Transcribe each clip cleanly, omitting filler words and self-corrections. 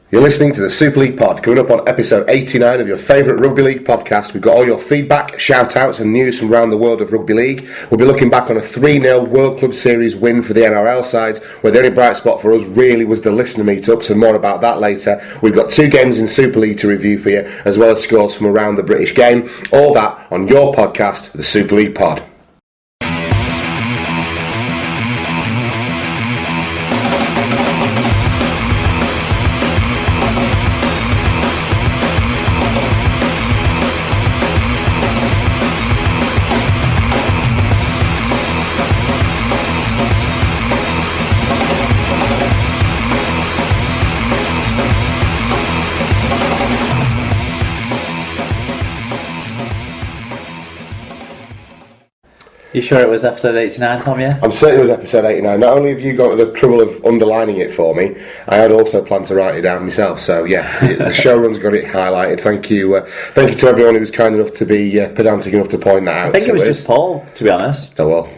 You're listening to the Super League Pod, coming up on episode 89 of your favourite Rugby League podcast. We've got all your feedback, shout-outs and news from around the world of Rugby League. We'll be looking back on a 3-0 World Club Series win for the NRL sides, where the only bright spot for us really was the listener meet-up, so more about that later. We've got 2 games in Super League to review for you, as well as scores from around the British game. All that on your podcast, the Super League Pod. You sure it was episode 89, Tom, yeah? I'm certain it was episode 89. Not only have you got the trouble of underlining it for me, I had also planned to write it down myself. So yeah, the showrun's got it highlighted. Thank you to everyone who was kind enough to be pedantic enough to point that out. I think it was just Paul, to be honest. Oh well.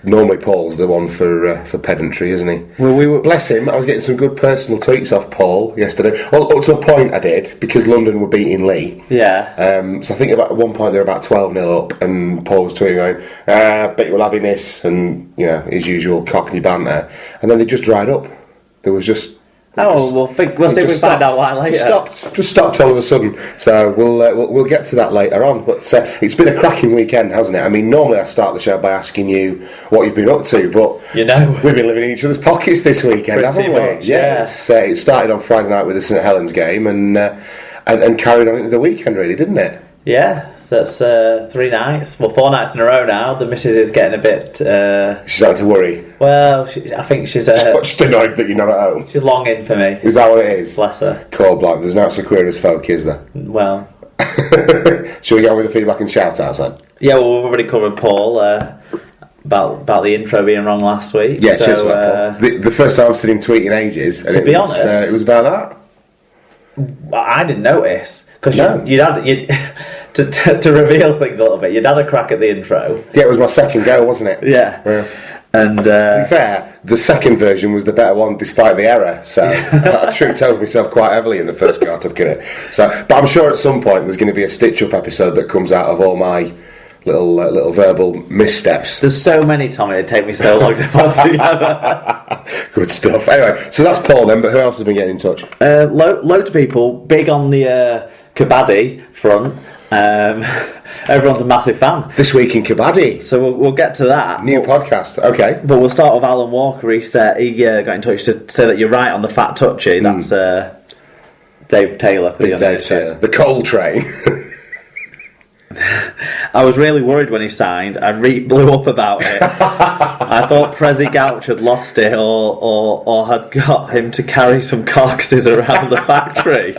Normally Paul's the one for pedantry, isn't he? Well, bless him, I was getting some good personal tweets off Paul yesterday. Well, up to a point I did, because London were beating Lee. Yeah. So I think at one point they were about 12-0 up, and Paul was tweeting going, bet you're having this, and, you know, his usual Cockney banter. And then they just dried up. There was just... we'll see if we find out why later. Just stopped all of a sudden. So we'll get to that later on. But it's been a cracking weekend, hasn't it? I mean, normally I start the show by asking you what you've been up to, but we've been living in each other's pockets this weekend, haven't we? Much, yeah. It started on Friday night with the St Helens game, and carried on into the weekend, really, didn't it? Yeah. So that's 3 nights, 4 nights in a row now. The missus is getting a bit... she's starting to worry. Well, I think she's... just annoyed that you're not at home. She's longing for me. Is that what it is? Bless her. Cool bloke. There's not so queer as folk, is there? Well... Shall we get on with the feedback and shout-outs then? Yeah, well, we've already covered Paul about the intro being wrong last week. Yeah, cheers for that, Paul. The first time I've seen him tweet in ages. And to be honest... it was about that? I didn't notice. Because to reveal things a little bit, you'd had a crack at the intro. Yeah, it was my second go, wasn't it? Yeah. And to be fair, the second version was the better one despite the error, so I tripped over myself quite heavily in the first go I took it. So, but I'm sure at some point there's going to be a stitch-up episode that comes out of all my little verbal missteps. There's so many, Tommy, it'd take me so long to put together. Good stuff. Anyway, so that's Paul then, but who else has been getting in touch? Loads of people, big on the Kabaddi front. Everyone's a massive fan. This week in Kabaddi. So we'll get to that. New podcast, okay. But we'll start with Alan Walker. He got in touch to say that you're right on the fat touchy. That's Dave Taylor. For Big Dave Taylor. The coal train. I was really worried when he signed. I blew up about it. I thought Prezi Gouch had lost it or had got him to carry some carcasses around the factory.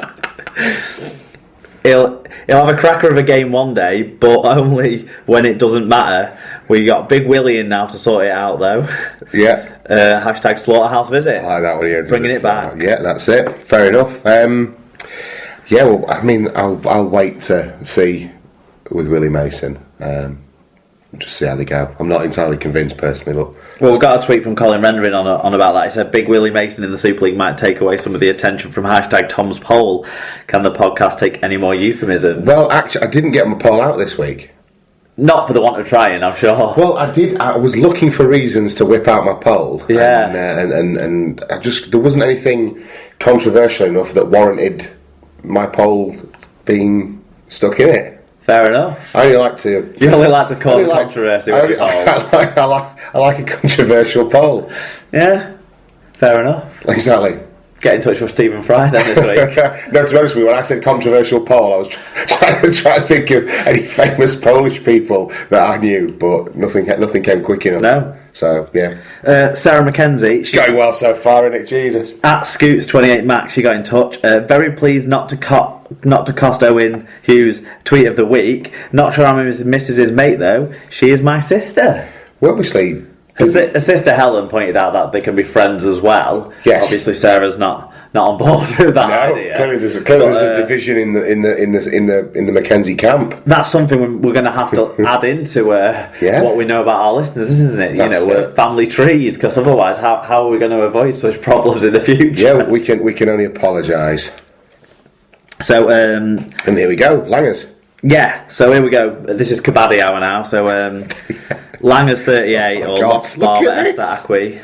He'll have a cracker of a game one day, but only when it doesn't matter. We got Big Willie in now to sort it out, though. Yeah. Hashtag Slaughterhouse Visit. I like that one. Yeah, bringing it back. Yeah, that's it. Fair enough. Yeah, well, I mean, I'll wait to see with Willie Mason. Just see how they go. I'm not entirely convinced personally, but... Well, we've got a tweet from Colin Rendering on about that. He said, Big Willie Mason in the Super League might take away some of the attention from hashtag Tom's poll. Can the podcast take any more euphemism? Well, actually, I didn't get my poll out this week. Not for the want of trying, I'm sure. Well, I did. I was looking for reasons to whip out my poll. Yeah. And I just... There wasn't anything controversial enough that warranted my poll being stuck in it. Fair enough. I only like to... You only like to call it controversy. I like a controversial poll. Yeah, fair enough. Exactly. Get in touch with Stephen Fry then this week. No, to be honest with you, when I said controversial poll, I was trying to think of any famous Polish people that I knew, but nothing came quick enough. No. So, yeah. Sarah Mackenzie. It's going well so far, isn't it? Jesus. At Scoots28Max, she got in touch. Very pleased not to cost Owen Hughes tweet of the week. Not sure I'm his missus' mate, though. She is my sister. Well, obviously... Her sister Helen pointed out that they can be friends as well. Yes. Obviously, Sarah's not not on board with that No, idea. clearly there's a division in the Mackenzie camp. That's something we're going to have to add into what we know about our listeners, isn't it? We're family trees, because otherwise, how are we going to avoid such problems in the future? Yeah, we can only apologise. So, and here we go, Langers. Yeah, so here we go. This is Kabaddi hour now. So, Langers 38 or Acqui.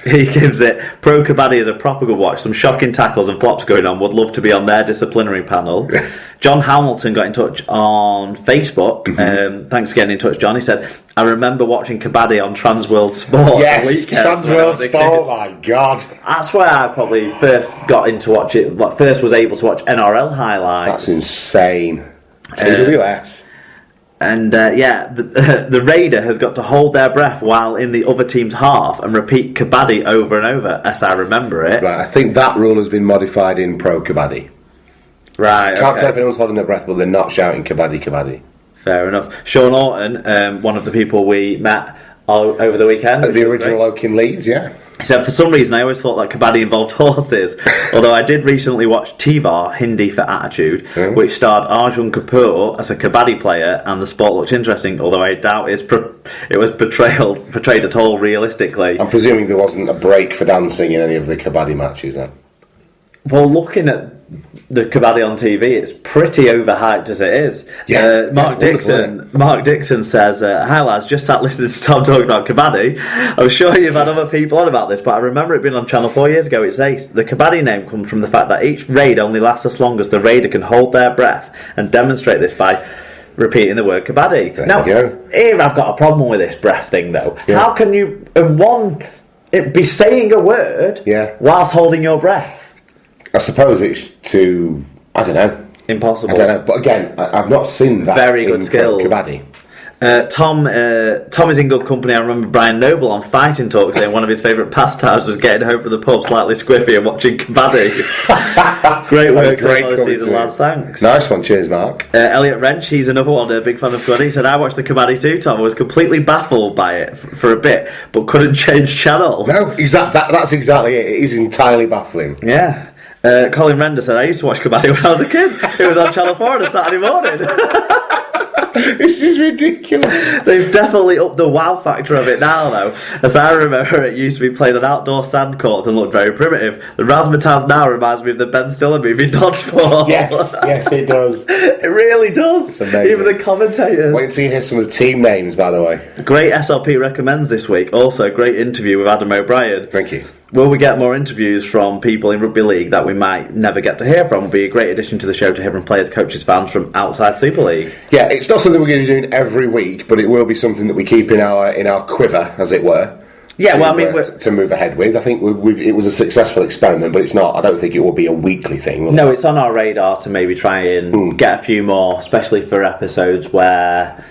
He gives it. Pro Kabaddi is a proper good watch. Some shocking tackles and flops going on. Would love to be on their disciplinary panel. John Hamilton got in touch on Facebook. Thanks for getting in touch, John. He said, I remember watching Kabaddi on Trans World Sport. Yes, Trans World Sport, my God. That's where I probably first got into watch it. First was able to watch NRL highlights. That's insane. TWS. And the raider has got to hold their breath while in the other team's half and repeat Kabaddi over and over, as I remember it. Right, I think that rule has been modified in Pro Kabaddi. Right, Can't tell if anyone's holding their breath, but they're not shouting Kabaddi, Kabaddi. Fair enough. Sean Orton, one of the people we met over the weekend. At the original Oak in Leeds, yeah. He said, for some reason I always thought that Kabaddi involved horses, although I did recently watch Tivar, Hindi for Attitude, which starred Arjun Kapoor as a Kabaddi player, and the sport looked interesting, although I doubt it was portrayed at all realistically. I'm presuming there wasn't a break for dancing in any of the Kabaddi matches then? Well, looking at the Kabaddi on TV, it's pretty overhyped as it is. Yeah, Mark Dixon says, hi lads, just sat listening to Tom talking about Kabaddi. I'm sure you've had other people on about this, but I remember it being on Channel 4 years ago. It's ace. The Kabaddi name comes from the fact that each raid only lasts as long as the raider can hold their breath, and demonstrate this by repeating the word Kabaddi. Here I've got a problem with this breath thing though. Yeah. How can you be saying a word whilst holding your breath? I suppose it's too, I don't know. Impossible. I don't know. But again, I've not seen that. Very good skills. Kabaddi. Tom is in good company. I remember Brian Noble on Fighting Talk saying one of his favourite pastimes was getting home from the pub slightly squiffy and watching Kabaddi. Great work so far this season, lads. Thanks. Nice one. Cheers, Mark. Elliot Wrench, he's another one, a big fan of Kabaddi. He said, I watched the Kabaddi too, Tom. I was completely baffled by it for a bit, but couldn't change channel. No, that's exactly it. It is entirely baffling. Yeah. Colin Render said, I used to watch Kabaddi when I was a kid. It was on Channel 4 on a Saturday morning. This is ridiculous. They've definitely upped the wow factor of it now, though. As I remember, it used to be played on outdoor sand courts and looked very primitive. The razzmatazz now reminds me of the Ben Stiller movie Dodgeball. Yes, it does. It really does. It's amazing. Even the commentators. Wait until you hear some of the team names, by the way. Great SLP recommends this week. Also, great interview with Adam O'Brien. Thank you. Will we get more interviews from people in rugby league that we might never get to hear from? Will be a great addition to the show to hear from players, coaches, fans from outside Super League. Yeah, it's not something we're going to be doing every week, but it will be something that we keep in our quiver, as it were. Yeah, to move ahead with. I think it was a successful experiment, but it's not. I don't think it will be a weekly thing. No, it's on our radar to maybe try and get a few more, especially for episodes where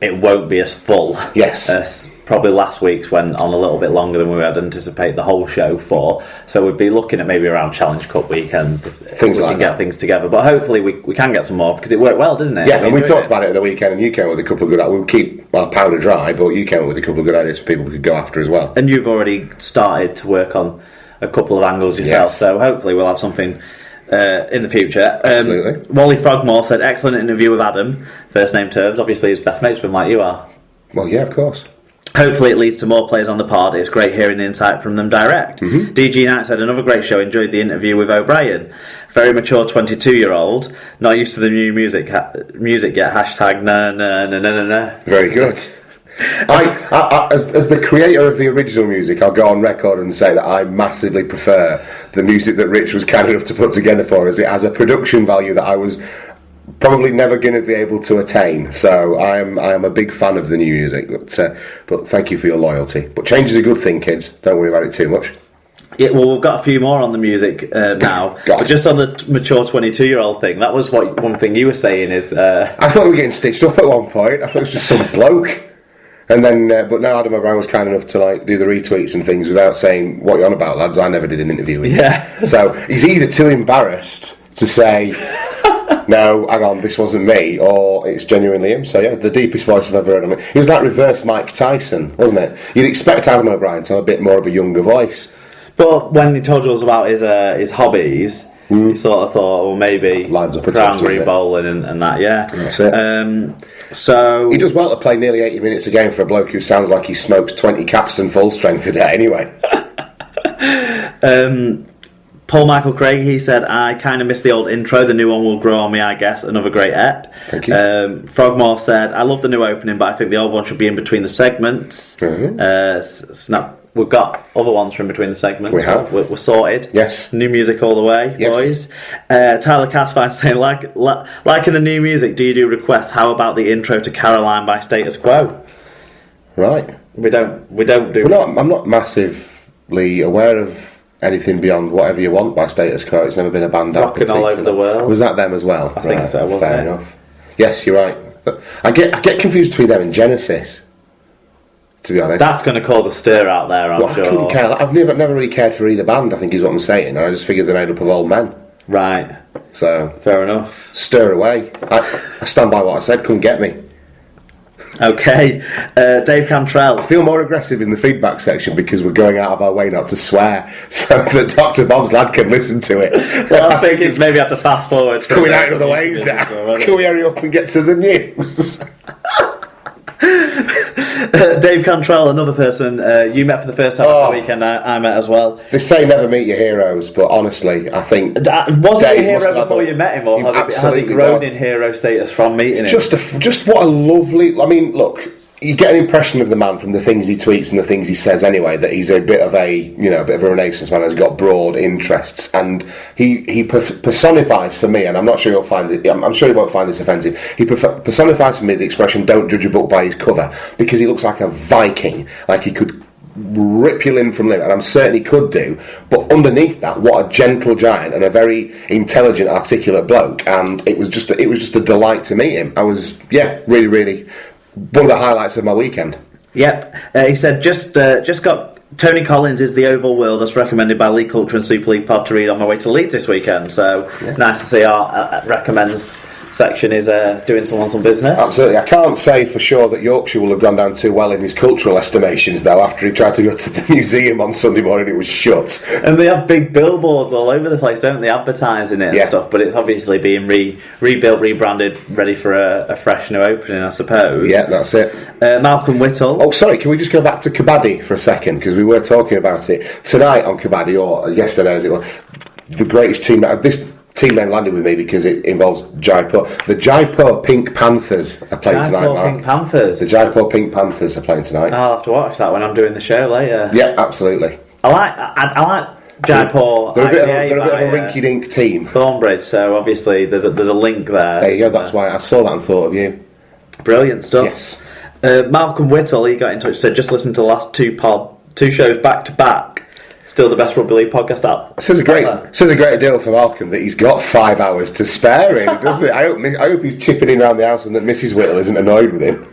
it won't be as full. Yes. As probably last week's went on a little bit longer than we had anticipated the whole show for. So we'd be looking at maybe around Challenge Cup weekends if we can get things together. But hopefully we can get some more because it worked well, didn't it? Yeah, and we talked about it at the weekend, and you came with a couple of good ideas. We'll keep our powder dry, but you came with a couple of good ideas for people we could go after as well. And you've already started to work on a couple of angles yourself, so hopefully we'll have something in the future. Absolutely. Wally Frogmore said, excellent interview with Adam, first name terms, obviously he's best mates with him like you are. Well, yeah, of course. Hopefully it leads to more players on the pod. It's great hearing the insight from them direct. DG Knight said, another great show, enjoyed the interview with O'Brien. Very mature 22-year-old, not used to the new music yet, hashtag na na na na na. Very good. As the creator of the original music, I'll go on record and say that I massively prefer the music that Rich was kind enough to put together for us. It has a production value that I was probably never going to be able to attain. So I am a big fan of the new music. But thank you for your loyalty. But change is a good thing, kids. Don't worry about it too much. Yeah, well, we've got a few more on the music now. But just on the mature 22-year-old thing, that was one thing you were saying is... I thought we were getting stitched up at one point. I thought it was just some bloke. And then, but now Adam O'Brien was kind enough to do the retweets and things without saying, what are you on about, lads? I never did an interview with you. Yeah. So he's either too embarrassed to say, no, hang on, this wasn't me, or it's genuinely him. So yeah, the deepest voice I've ever heard on it. He was like reverse Mike Tyson, wasn't it? You'd expect Adam O'Brien to have a bit more of a younger voice. But when he told us about his hobbies, he sort of thought, well, maybe Lines up a ground touch, green bowling and that, yeah. That's it. So He does well to play nearly 80 minutes a game for a bloke who sounds like he smoked 20 Capstan full strength a day anyway. Paul Michael Craig, he said, I kind of miss the old intro. The new one will grow on me, I guess. Another great ep. Thank you. Frogmore said, I love the new opening, but I think the old one should be in between the segments. We've got other ones from between the segments. We have. We're sorted. Yes. New music all the way, yes. boys. Tyler Casfine saying, like in the new music, do you do requests? How about the intro to Caroline by Status Quo? Right. We don't do... I'm not massively aware of anything beyond Whatever You Want by Status Quo. It's never been a band out. Rocking All Over the World. Was that them as well? I think so, wasn't fair it? enough. Yes, you're right. But I get confused between them and Genesis, to be honest. That's going to cause a stir out there, I'm sure. I couldn't care. I've never really cared for either band, I think is what I'm saying. I just figured they're made up of old men. Right. So fair enough. Stir away. I stand by what I said. Couldn't get me. Okay. Dave Cantrell. I feel more aggressive in the feedback section because we're going out of our way not to swear, so that Dr. Bob's lad can listen to it. Well, I think it's maybe have to fast forward. It's coming out of the ways now. Can we hurry up and get to the news? Dave Cantrell, another person you met for the first time on the weekend. I met as well. They say never meet your heroes, but honestly, I think wasn't he a hero before you met him, or has he grown in hero status from meeting him? Just what a lovely. I mean, look, you get an impression of the man from the things he tweets and the things he says anyway, that he's a bit of a Renaissance man, has got broad interests, and he personifies for me, and I'm not sure you'll find it, I'm sure you won't find this offensive, he personifies for me the expression "don't judge a book by his cover," because he looks like a Viking, like he could rip you limb from limb, and I'm certain he could do, but underneath that, what a gentle giant and a very intelligent, articulate bloke, and it was just a delight to meet him. I was really, really one of the highlights of my weekend. Yep. He said, just got Tony Collins is The Oval World, as recommended by League Culture and Super League Pod to read on my way to Leeds this weekend. So nice to see our recommends section is doing some business. Absolutely. I can't say for sure that Yorkshire will have gone down too well in his cultural estimations, though, after he tried to go to the museum on Sunday morning. It was shut. And they have big billboards all over the place, don't they, advertising it and stuff, but it's obviously being rebuilt, rebranded, ready for a fresh new opening, I suppose. Yeah, that's it. Malcolm Whittle. Oh, sorry, can we just go back to Kabaddi for a second, because we were talking about it tonight on Kabaddi, or yesterday as it was. The greatest team, this team name landed with me because it involves Jaipur. The Jaipur Pink Panthers are playing tonight, Mark. Pink Panthers. The Jaipur Pink Panthers are playing tonight. I'll have to watch that when I'm doing the show later. Yeah, absolutely. I like Jaipur. They're a bit of a rinky-dink team. Thornbridge, so obviously there's a link there. There you go. That's why I saw that and thought of you. Brilliant stuff. Yes. Malcolm Whittle, he got in touch, said just listen to the last two shows back to back. Still the best rugby league podcast out. Says a great deal for Malcolm that he's got 5 hours to spare him, doesn't it? I hope he's chipping in around the house and that Mrs. Whittle isn't annoyed with him.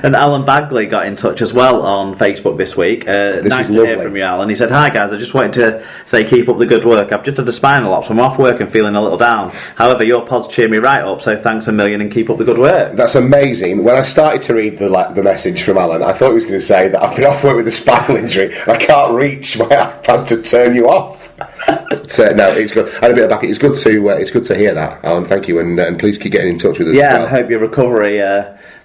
And Alan Bagley got in touch as well on Facebook this week. Nice to hear from you, Alan. He said, "Hi guys, I just wanted to say keep up the good work. I've just had a spinal op, so I'm off work and feeling a little down. However, your pods cheer me right up, so thanks a million and keep up the good work." That's amazing. When I started to read the message from Alan, I thought he was going to say that I've been off work with a spinal injury. I can't reach my iPad to turn you off. But, no, it's good. I had a bit of back. It's good to hear that, Alan. Thank you, and please keep getting in touch with us. Yeah, and I hope your recovery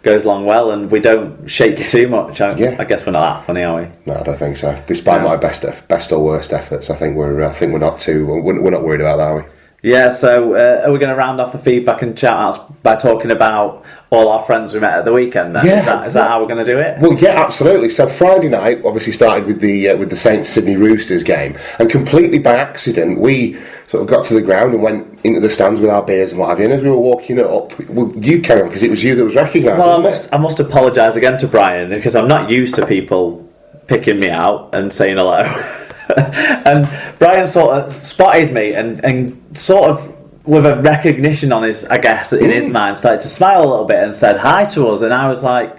goes along well, and we don't shake you too much. I guess we're not that funny, are we? No, I don't think so. Despite my best or worst efforts, I think we're not worried about that, are we? Yeah. So, are we going to round off the feedback and shout outs by talking about all our friends we met at the weekend? Then? Yeah. Is that how we're going to do it? Well, yeah, absolutely. So Friday night obviously started with the Saints Sydney Roosters game, and completely by accident we sort of got to the ground and went into the stands with our beers and what have you. And as we were walking up, well, you carry on because it was you that was recognised. Well, I must apologise again to Brian because I'm not used to people picking me out and saying hello. And Brian sort of spotted me and sort of with a recognition on his, I guess, in his mind, started to smile a little bit and said hi to us. And I was like,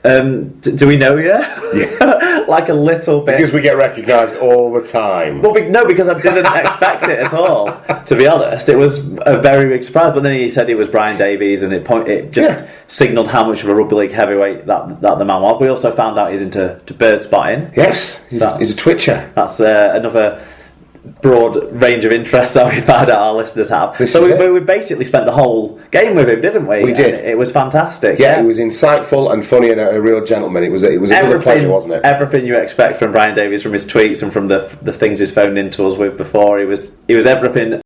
Do we know yet? Yeah. Like a little bit. Because we get recognised all the time. Well, no, because I didn't expect it at all, to be honest. It was a very big surprise, but then he said it was Brian Davies, and it just signalled how much of a rugby league heavyweight that the man was. We also found out he's into bird spotting. Yes, he's a twitcher. That's another broad range of interests that we've had our listeners have. We basically spent the whole game with him, didn't we? We did. And it was fantastic. Yeah, it was insightful and funny and a real gentleman. It was a real pleasure, wasn't it? Everything you expect from Brian Davies, from his tweets and from the things he's phoned into us with before. He was everything